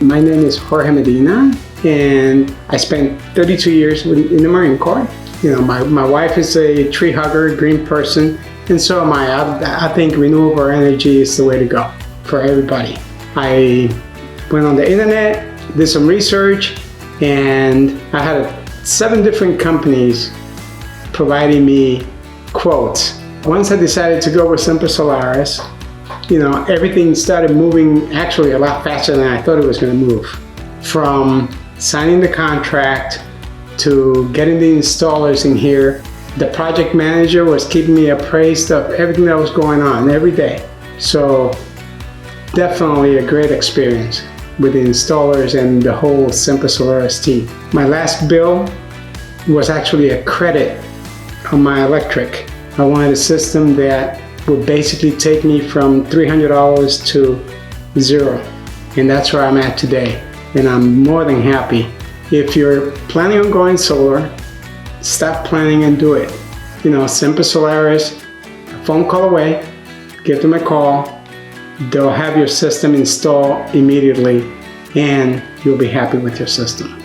My name is Jorge Medina, and I spent 32 years in the Marine Corps. You know, my wife is a tree hugger, green person, and so am I. I think renewable energy is the way to go for everybody. I went on the internet, did some research, and I had 7 different companies providing me quotes. Once I decided to go with Semper Solaris, you know, everything started moving actually a lot faster than I thought it was going to move. From signing the contract to getting the installers in here, the project manager was keeping me appraised of everything that was going on every day. So definitely a great experience with the installers and the whole Semper Solaris team. My last bill was actually a credit on my electric. I wanted a system that would basically take me from $300 to zero. And that's where I'm at today. And I'm more than happy. If you're planning on going solar, stop planning and do it. You know, Semper Solaris, a phone call away, give them a call. They'll have your system installed immediately and you'll be happy with your system.